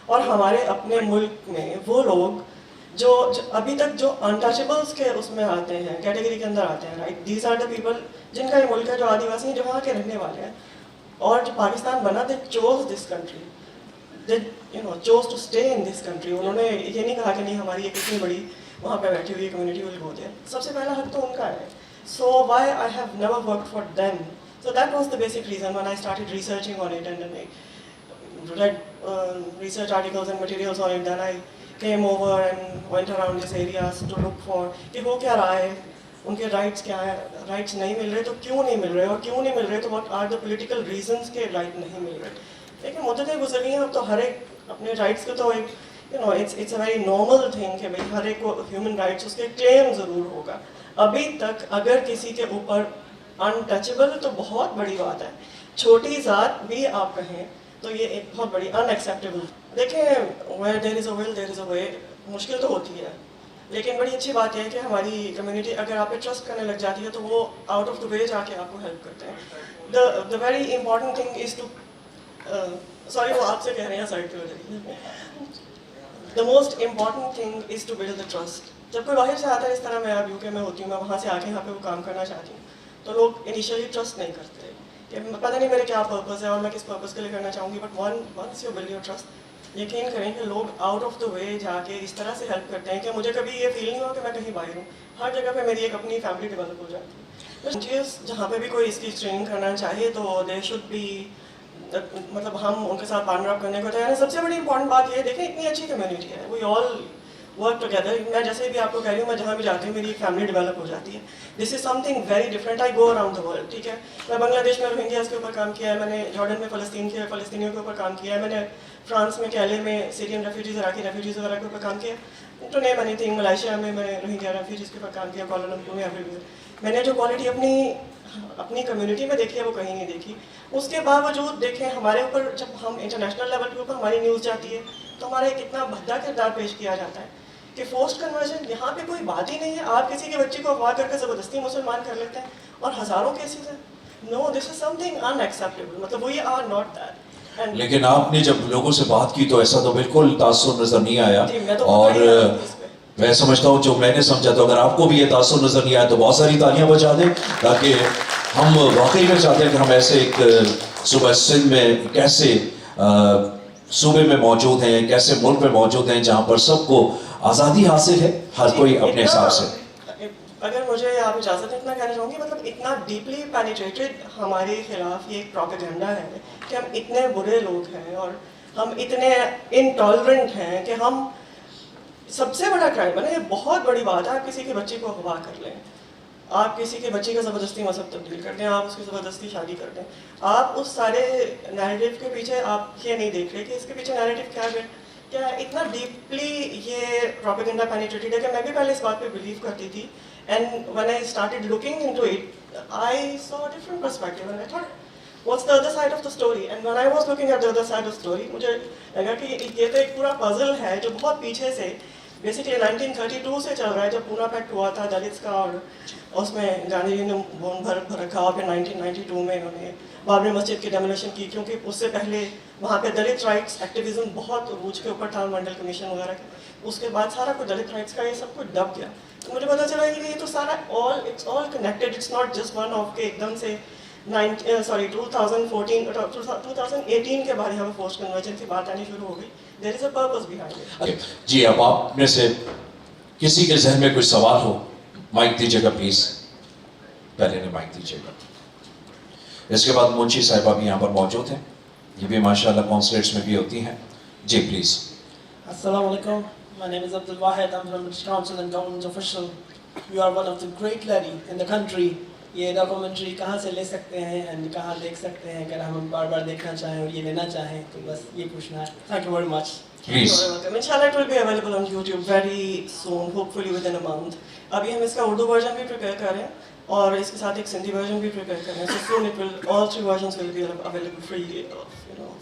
اور ہمارے اپنے ملک میں وہ لوگ جو ابھی تک جو انٹچیبلس کے اس میں آتے ہیں، کیٹیگری کے اندر آتے ہیں، right, these are the people جن کا یہ ملک ہے، جو آدیواسی ہیں، جو وہاں کے رہنے والے ہیں. اور جو پاکستان بنا، they choose this country, they choose to stay in this country. انہوں نے یہ نہیں کہا کہ نہیں ہماری ایک اتنی بڑی وہاں پہ بیٹھی ہوئی کمیونٹی ول گو دیر. سب سے پہلا حق تو ان کا ہے. So why I have never work for them. So that was the basic reason when I started researching on it, and then I read research articles and materials on it. Then I came over and went around these areas to look for کہ وہ کیا رہا ہے، ان کے rights کیا ہیں، rights نہیں مل رہے تو کیوں نہیں مل رہے، اور کیوں نہیں مل رہے تو what are the political reasons کہ رائٹ نہیں مل رہے. لیکن مدتیں گزر گئی ہیں، اب تو ہر ایک اپنے رائٹس کو تو ایک it's a very normal thing کہ بھائی ہر ایک کو ہیومن رائٹس اس کے کلیم ضرور ہوگا. ابھی تک اگر کسی کے اوپر انٹچیبل تو بہت بڑی بات ہے، چھوٹی ذات بھی آپ کہیں تو یہ ایک بہت بڑی ان ایکسیپٹیبل. دیکھیں where there is a will there is a way. مشکل تو ہوتی ہے، لیکن بڑی اچھی بات یہ ہے کہ ہماری کمیونٹی اگر آپ پہ ٹرسٹ کرنے لگ جاتی ہے تو وہ آؤٹ آف دا وے جا کے آپ کو ہیلپ کرتے ہیں. The very important thing is to sorry وہ آپ سے کہہ رہے ہیں سائڈ پہ ہو جائیے. The most important thing is to build the trust. جب کوئی باہر سے آتا ہے، اس طرح میں اب UK میں ہوتی ہوں، میں وہاں سے آ کے یہاں پہ وہ کام کرنا چاہتی ہوں، تو لوگ انیشیلی ٹرسٹ نہیں کرتے کہ پتہ نہیں میرے کیا پرپز ہے اور میں کس پرپز کے لیے کرنا چاہوں گی. But once you build your trust, یقین کریں کہ لوگ آؤٹ آف دا وے جا کے اس طرح سے ہیلپ کرتے ہیں کہ مجھے کبھی یہ فیل نہیں ہوا کہ میں کہیں باہر ہوں. ہر جگہ پہ میری ایک اپنی فیملی ڈیولپ ہو جاتی ہے. چیز جہاں پہ بھی کوئی اس کی ٹریننگ کرنا چاہیے تو دے شوڈ بی، مطلب ہم ان کے ساتھ پارٹنر اپ کرنے کو تیار ہیں. سب سے بڑی امپورٹنٹ بات یہ ہے، دیکھیں اتنی اچھی کمیونٹی ہے، وی آل ورک ٹوگیدر. میں جیسے بھی آپ کو کہہ رہی ہوں، میں جہاں بھی جاتی ہوں میری ایک فیملی ڈیولپ ہو جاتی ہے. This is something very different. I go around the world. ٹھیک ہے، میں بنگلہ دیش میں روہنگیاز کے اوپر کام کیا ہے، میں نے جارڈن میں فلسطینیوں کے اوپر کام کیا ہے، میں نے فرانس میں کیلے میں سیرین ریفیوجیز، عراقی ریفیوجیز وغیرہ کے اوپر کام کیا. To name anything. Malaysia میں روہنگیا ریفیوجیز کے اوپر کام کیا، کوالالمپور میں، ایوری ویئر. میں نے جو کوالٹی اپنی کمیونٹی میں دیکھی ہے وہ کہیں نہیں دیکھی. اس کے باوجود دیکھیں ہمارے اوپر جب ہم انٹرنیشنل لیول کے اوپر ہماری نیوز جاتی ہے تو ہمارا ایک اتنا بھدا کردار پیش کیا جاتا ہے کہ فورسڈ کنورژن یہاں پہ کوئی بات ہی نہیں ہے. آپ کسی کے بچے کو اغوا کر کے زبردستی مسلمان کر لیتے ہیں، اور ہزاروں کیسز ہیں. نو، دس is something in acceptable. مطلب وی آر ناٹ دیٹ. لیکن آپ نے جب لوگوں سے بات کی تو ایسا تو بالکل تاثر نظر نہیں آیا. اور میں سمجھتا ہوں جو میں نے سمجھا تو اگر آپ کو بھی یہ تاثر نظر نہیں آیا تو بہت ساری تالیاں بجا دیں، تاکہ ہم واقعی میں چاہتے ہیں کہ ہم ایسے ایک صوبہ سندھ میں کیسے صوبے میں موجود ہیں، کیسے ملک میں موجود ہیں جہاں پر سب کو آزادی حاصل ہے، ہر کوئی اپنے حساب سے. اگر مجھے آپ اجازت اتنا کہنا چاہوں گی، مطلب اتنا ڈیپلی پینیٹریٹڈ ہمارے خلاف یہ ایک پروپیگنڈا ہے کہ ہم اتنے برے لوگ ہیں اور ہم اتنے انٹالرنٹ ہیں کہ ہم سب سے بڑا کرائم ہے. یہ بہت بڑی بات ہے، آپ کسی کے بچے کو اغوا کر لیں، آپ کسی کے بچے کا زبردستی مذہب تبدیل کر دیں، آپ اس کی زبردستی شادی کر دیں. آپ اس سارے نیریٹیو کے پیچھے آپ یہ نہیں دیکھ رہے کہ اس کے پیچھے نیریٹیو کیا ہے. کیا اتنا ڈیپلی یہ پروپیگنڈا پینیٹریٹڈ ہے کہ میں بھی پہلے اس بات پہ بلیو کرتی تھی. And when I started looking into it, I saw a different perspective and I thought what's the other side of the story. And when I was looking at the other side of the story, مجھے لگا کہ یہ تو ایک پورا puzzle ہے جو بہت پیچھے سے بیسکلی 1932 سے چل رہا ہے، جب پونا پیکٹ ہوا تھا دلتس کا، اور اس میں گاندھی جی نے بون بھر رکھا. اور پھر 1992 میں انہوں نے بابری مسجد کی ڈیمولیشن کی، کیونکہ اس سے پہلے وہاں پہ دلت رائٹس ایکٹیویزم بہت عروج کے اوپر تھا، منڈل کمیشن وغیرہ کا. اس کے بعد سارا کچھ دلت رائٹس کا یہ سب کچھ دب گیا. تو مجھے پتا چلا کہ یہ تو سارا it's all connected. It's not just one off کے ایک دم سے 2018 کے بعد یہاں پہ فورسڈ کنورژن کی بات آنی شروع ہو گئی. دیر از اے پرپز بیہائنڈ اٹ. جی، اب آپ میں سے کسی کے ذہن میں کوئی سوال ہو، مائک دیجیے گا پلیز. پہلے نے مائک دیجیے گا. اس کے بعد منشی صاحبہ بھی یہاں پر موجود ہیں، یہ بھی ماشاءاللہ کانسلیٹس میں بھی ہوتی ہیں. جی پلیز. السلام علیکم. My name is Abdul Wahid. I'm from British Council and Government official. You are one of the great lady in the country. یہ ڈاکومنٹری کہاں سے لے سکتے ہیں اینڈ کہاں دیکھ سکتے ہیں اگر ہم بار بار دیکھنا چاہیں اور یہ لینا چاہیں تو بس یہ پوچھنا ہے. Thank you very much. Please. Inshallah it will be available on YouTube very soon, hopefully within a month. ابھی ہم اس کا اردو ورژن بھی پریپیئر کر رہے ہیں اور اس کے ساتھ ایک سندھی ورژن بھی پریپیئر کر رہے ہیں. So soon it will, all three versions will be available free,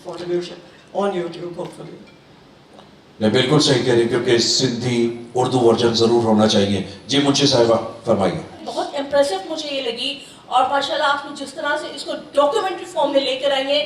for distribution on YouTube hopefully. میں بالکل صحیح کہہ رہی، کیونکہ سندھی اردو ورژن ضرور ہونا چاہیے. جی منشی صاحبہ فرمائیے. بہت امپریسو مجھے یہ لگی، اور ماشاءاللہ آپ نے جس طرح سے اس کو ڈاکیومنٹری فارم میں لے کر آئی ہیں،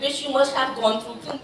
which you must have gone through.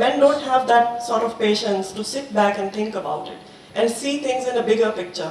men don't have that sort of patience to sit back and think about it and see things in a bigger picture,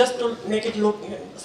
just to make it look,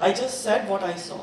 I just said what I saw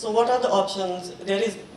So what are the options? There is,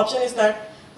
option is that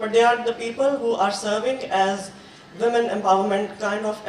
but they are the people who are serving as women empowerment kind of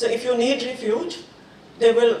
So if you need refuge, they will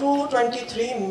223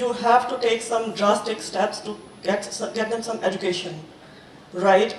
you have to take some drastic steps to get them some education, right?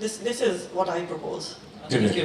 This is what I propose. Thank you.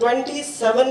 27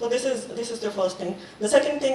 So this is the first thing. The second thing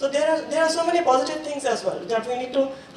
So there are so many positive things as well that we need to,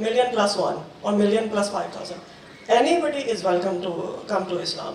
million+1 or million+5,000. Anybody is welcome to come to Islam.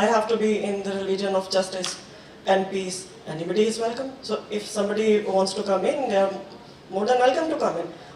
I have to be in the religion of justice and peace. Anybody is welcome. So if somebody wants to come in, they are more than welcome to come in.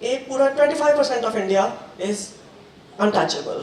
25% of India is untouchable.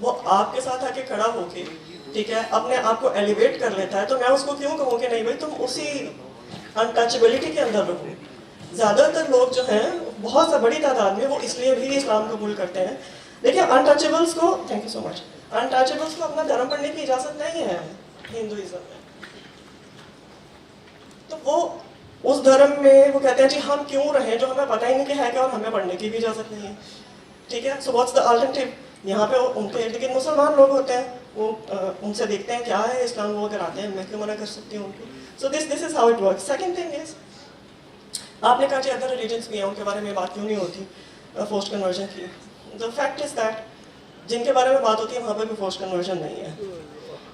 وہ آپ کے ساتھ آ کے کھڑا ہو کے ٹھیک ہے اپنے آپ کو ایلیویٹ کر لیتا ہے تو میں اس کو کیوں کہوں کہ نہیں بھائی تم اسی انٹچبلٹی کے اندر رہو. زیادہ تر لوگ جو ہیں بہت سا بڑی تعداد میں وہ اس لیے بھی اسلام قبول کرتے ہیں. دیکھیں انٹچبلس کو تھینک یو سو مچ انٹچبلس کو اپنا دھرم پڑھنے کی اجازت نہیں ہے ہندوازم میں. تو وہ اس دھرم میں وہ کہتے ہیں جی ہم کیوں رہیں جو ہمیں پتہ ہی نہیں کہ ہے کیا اور ہمیں پڑھنے کی بھی اجازت نہیں ہے. ٹھیک ہے سو واٹس دا الٹرنیٹیو. یہاں پہ ان کے ارد گرد مسلمان لوگ ہوتے ہیں وہ ان سے دیکھتے ہیں کیا ہے اسلام وہ اگر آتے ہیں میں کیوں منع کر سکتی ہوں ان کو. So this is how it work. Second thing is آپ نے کہا جی ادر ریلیجنس بھی ہیں ان کے بارے میں بات کیوں نہیں ہوتی فورسڈ کنورژن کی. دا فیکٹ از دیٹ جن کے بارے میں بات ہوتی ہے وہاں پہ بھی فورسڈ کنورژن نہیں ہے.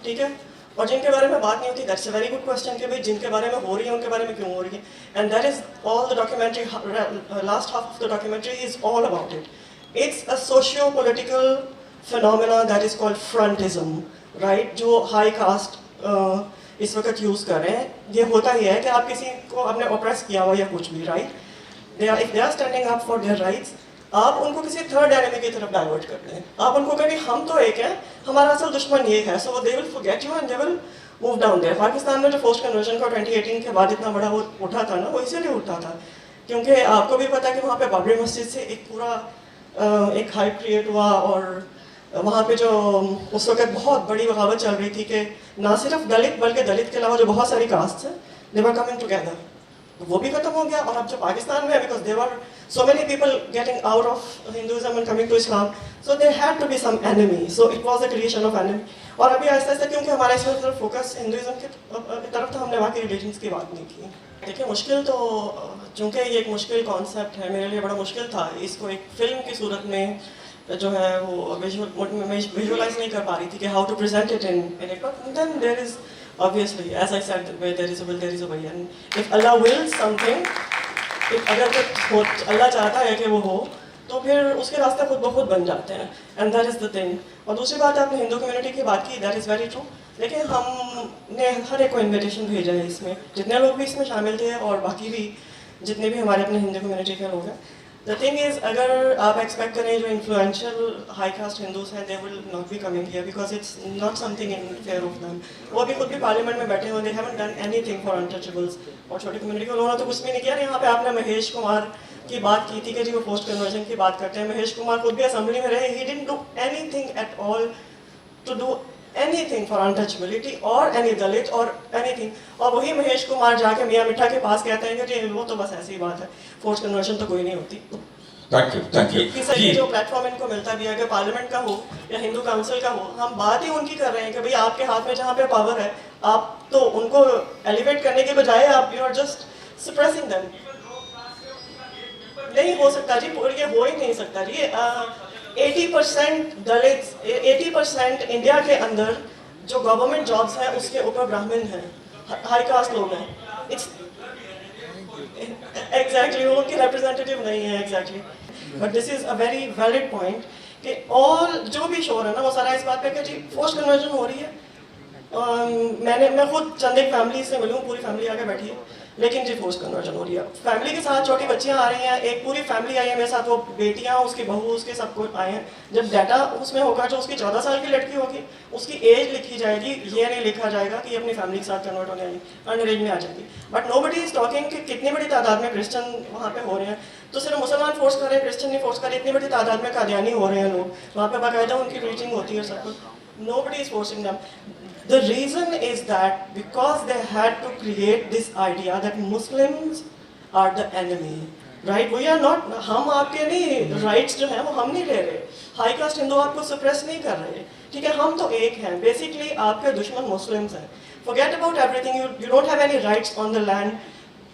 ٹھیک ہے اور جن کے بارے میں بات نہیں ہوتی that's a very good question کہ بھائی جن کے بارے میں ہو رہی ہے ان کے بارے میں کیوں ہو رہی ہے. And that is all the documentary last half of the documentary is all about it. It's a socio political phenomena that is called frontism right جو ہائی کاسٹ اس وقت یوز کر رہے ہیں. یہ ہوتا ہی ہے کہ آپ کسی کو آپ نے اوپریس کیا ہوا یا کچھ بھی right if they are standing up for their rights آپ ان کو کسی تھرڈ اینیمی کی طرف ڈائیورٹ کرتے ہیں. آپ ان کو کہیں ہم تو ایک ہیں ہمارا اصل دشمن یہ ہے. So they will forget you and they will move down there. Pakistan میں جو فورسڈ کنورژن کا 2018 کے بعد اتنا بڑا وہ اٹھا تھا نا وہ اسی لیے اٹھا تھا کیونکہ آپ کو بھی پتا کہ وہاں پہ بابری مسجد سے ایک پورا ایک ہائپ کریٹ ہوا اور وہاں پہ جو اس وقت بہت بڑی بغاوت چل رہی تھی کہ نہ صرف دلت بلکہ دلت کے علاوہ جو بہت ساری کاسٹ ہیں دے ور کمنگ ٹوگیدر. وہ بھی ختم ہو گیا. اور اب جو پاکستان میں because they were so many people getting out of Hinduism and coming to Islam, so there had to be some enemy. So it was a creation of enemy. اور ابھی آہستہ آہستہ کیونکہ ہمارا اس میں فوکس ہندوازم کی طرف تھا ہم نے باقی ریلیجنس کی بات نہیں کی. دیکھیں مشکل تو چونکہ یہ ایک مشکل کانسیپٹ ہے میرے لیے بڑا مشکل تھا اس کو ایک فلم کی صورت میں جو ہے وہ ویژولائز نہیں کر پا رہی تھی کہ how to present it in it. But then there is obviously as I said where there is a will there is a way and if Allah wills something اگر اللہ چاہتا ہے کہ وہ ہو تو پھر اس کے راستے خود بخود بن جاتے ہیں. And that is the thing. اور دوسری بات آپ نے ہندو کمیونٹی کی بات کی دیٹ از ویری ٹرو. لیکن ہم نے ہر ایک کو انویٹیشن بھیجا ہے اس میں جتنے لوگ بھی اس میں شامل تھے اور باقی بھی جتنے بھی ہمارے اپنے ہندو کمیونٹی کے لوگ ہیں. دا تھنگ از اگر آپ ایکسپیکٹ کریں جو انفلوئنشیل ہائی کاسٹ ہندوز ہیں they will not be coming here because it's not something in fair of them. وہ ابھی خود بھی پارلیمنٹ میں بیٹھے ہوئے they haven't done anything for untouchables. اور چھوٹی کمیونٹی کو انہوں نے تو کچھ بھی نہیں کیا. یہاں پہ آپ نے مہیش کمار کی بات کی تھی کہ جی وہ پوسٹ کنورژن کی بات کرتے ہیں. مہیش کمار خود بھی اسمبلی میں رہے. He didn't do anything at all to do anything for untouchability اور اینی دلت اور اینی تھنگ. اور وہی مہیش کمار جا کے میاں مٹھا کے پاس کہتے ہیں کہ جی وہ تو بس ایسی بات ہے پوسٹ کنورژن تو کوئی نہیں ہوتی. Thank you. یہ جو پلیٹ فارم ان کو ملتا بھی ہے کہ پارلیمنٹ کا ہو یا ہندو کاؤنسل کا ہو ہم بات ہی ان کی کر رہے ہیں کہ بھئی آپ کے ہاتھ میں جہاں پہ پاور ہے آپ تو ان کو ایلیویٹ کرنے کے بجائے آپ you are just suppressing them. نہیں ہو سکتا جی یہ ہو ہی نہیں سکتا جی. 80% دلت 80% انڈیا کے اندر جو گورنمنٹ جابس ہیں اس کے اوپر برہمن ہیں ہائی کاسٹ لوگ ہیں. ایگزیکٹلی وہ ان کے ریپرزینٹیو نہیں ہیں exactly. But this is a very valid point کہ آل جو بھی شور ہے نا وہ سارا اس بات پہ کہ جی فورسڈ کنورژن ہو رہی ہے. میں خود چند ایک فیملی سے ملوں پوری فیملی آ کے بیٹھی ہے لیکن جی فورسڈ کنورژن ہو رہی ہے. فیملی کے ساتھ چھوٹی بچیاں آ رہی ہیں ایک پوری فیملی آئی ہے میرے ساتھ وہ بیٹیاں اس کی بہو اس کے سب کو آئے ہیں. جب ڈیٹا اس میں ہوگا جو اس کی 14 سال کی لڑکی ہوگی اس کی ایج لکھی جائے گی. یہ نہیں لکھا جائے گا کہ یہ اپنی فیملی کے ساتھ کنورٹ ہونے والی انڈر ایج میں آ جائے گی. But no body is talking کہ کتنی بڑی تعداد میں کرسچن وہاں پہ ہو رہے ہیں. تو صرف مسلمان فورس کر رہے ہیں کرسچن نہیں فورس کر رہے. اتنی بڑی تعداد میں قادیانی ہو رہے ہیں لوگ وہاں پہ باقاعدہ ان کی ریچنگ ہوتی ہے سب کچھ. Nobody is forcing them. The reason is that because they had to create this idea that Muslims are the enemy, right? We are not. ہم آپ کے نہیں رائٹس جو ہیں وہ ہم نہیں لے رہے. ہائی کاسٹ ہندو آپ کو سپریس نہیں کر رہے. ٹھیک ہے ہم تو ایک ہیں. بیسکلی آپ کے دشمن مسلمس ہیں. Forget about everything. You don't have any rights on the land.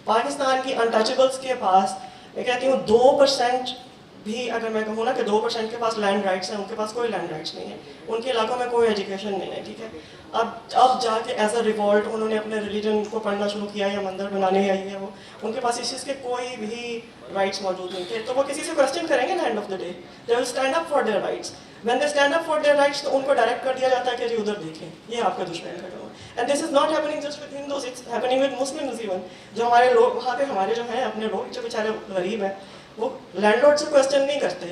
Pakistan کی انٹچبلس کے پاس میں کہتی ہوں 2% بھی اگر میں کہوں نا کہ 2% کے پاس لینڈ رائٹس ہیں ان کے پاس کوئی لینڈ رائٹس نہیں ہے. ان کے علاقوں میں کوئی ایجوکیشن نہیں ہے. ٹھیک ہے اب جا کے ایز اے ریوولٹ انہوں نے اپنے ریلیجن کو پڑھنا شروع کیا یا مندر بنانے آئی ہے وہ ان کے پاس اس چیز کے کوئی بھی رائٹس موجود نہیں تھے. تو وہ کسی سے کوشچن کریں گے نا end of the day they will stand up for their rights. When they stand up for their rights تو ان کو ڈائریکٹ کر دیا جاتا ہے کہ جی ادھر دیکھیں یہ آپ کا دشمن ہے. And this is not happening just with Hindus it's happening with Muslims even. جو ہمارے لوگ وہاں پہ ہمارے جو ہیں اپنے لوگ جو بیچارے غریب ہیں وہ لینڈ لارڈ سے کوشچن نہیں کرتے